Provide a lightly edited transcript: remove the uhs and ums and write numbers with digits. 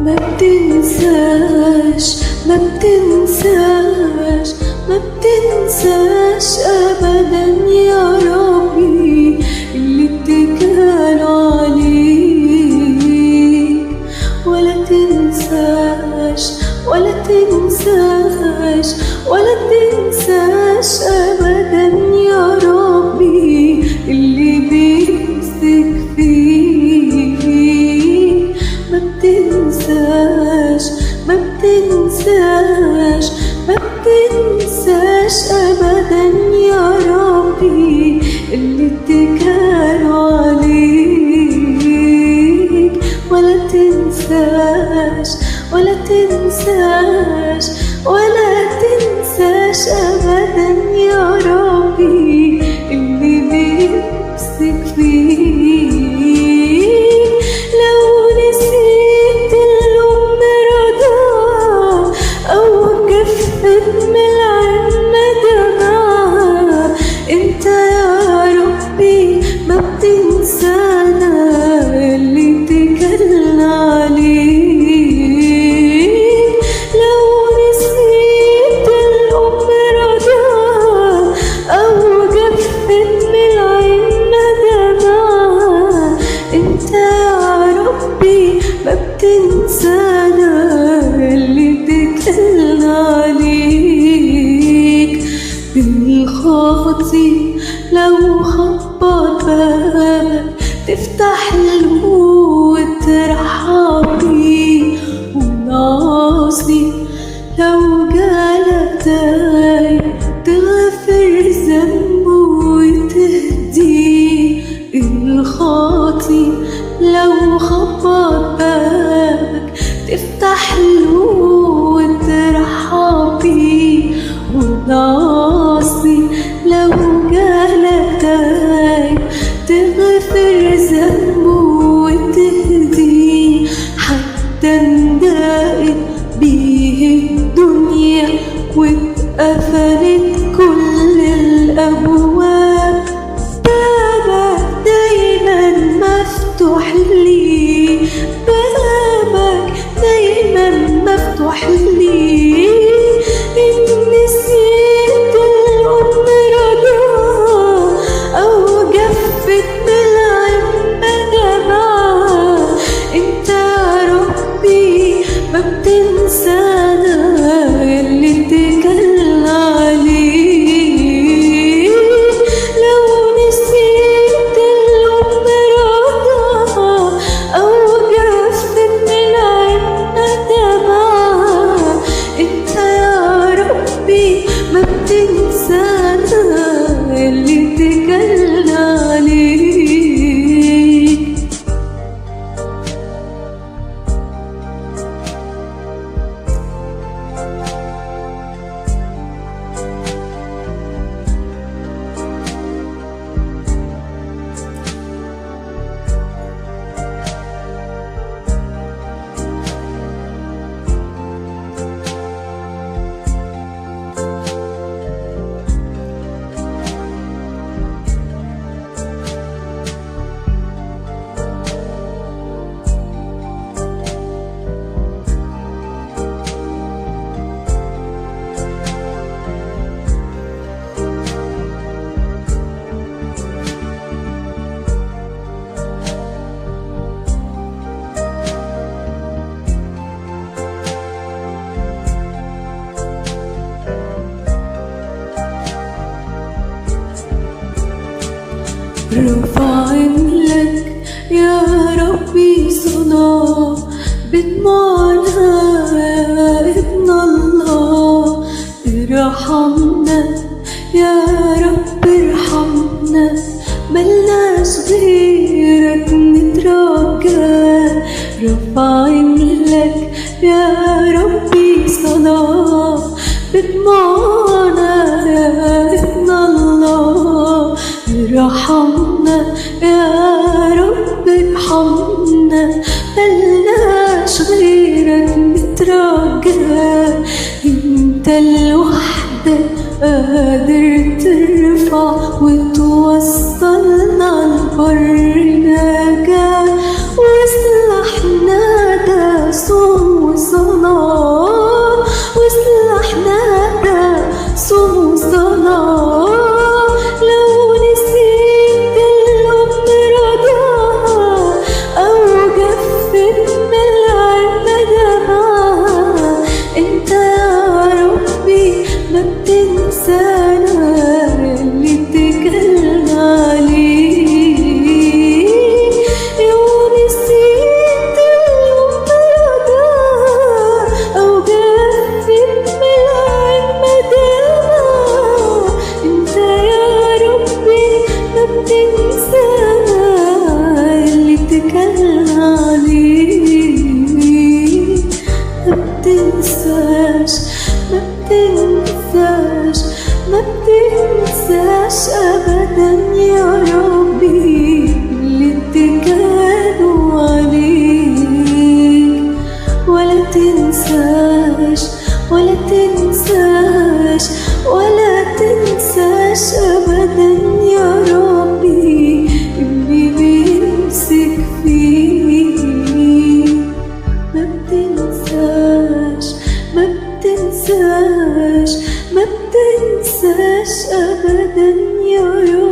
ما بتنساش ما بتنساش ما بتنساش أبدا يا ربي اللي اتكالوا عليك. ولا تنساش ولا تنساش ولا تنساش أبدا يا ربي اللي بيمسك فيك. ما بتنساش ما بتنساش ما بتنساش أبدا يا ربي اللي اتكالوا عليك. ولا تنساش ولا تنساش ولا تنساش أبدا يا ربي اللي بيمسك فيك. لو نسيت الأم رضاها أو جفت من العين دمعها، انت يا ربي ما بتنسانا اللي اتكلنا عليك. لو نسيت الأم رضاها أو جفت من العين دمعها، انت يا ربي ما بتنسانا اللي اتكلنا عليك. بالخاطي لو خبط بابك تفتح له وترحب بيه، وناصي لو جالك تايه تغفر ذنبه وتهديه. الخاطي لو خبط بابك تفتح له وترحب بيه، وناصي لو جالك تايه تغفر ذنبه وتهديه. حتى اندقت بيه الدنيا واتقفلت كل الأبواب، بابك دايما مفتوح لي، بابك دايما مفتوح لي. إن نسيت الأم رضاها أو جفت بالعين دمعها، انت يا ربي ما بتنسانا اللي اتكلنا عليك. لو نسيت الأم رضاها أو جفت من العين دمعها، انت يا ربي ما بتنسانا اللي اتكلنا عليك. رافعين لك يا ربي صلاة بدموعنا يا ابن الله. ارحمنا يا رب ارحمنا، ملناش غيرك نترجى. رافعين لك يا ربي صلاة بدموعنا يا ابن الله. ارحمنا يا رب ارحمنا، ملناش غيرك نترجى. انت لوحدك قادر ترفع وتوصلنا لبر نجاة، وسلاحنا ده صوت ننساش أبدا يا رب.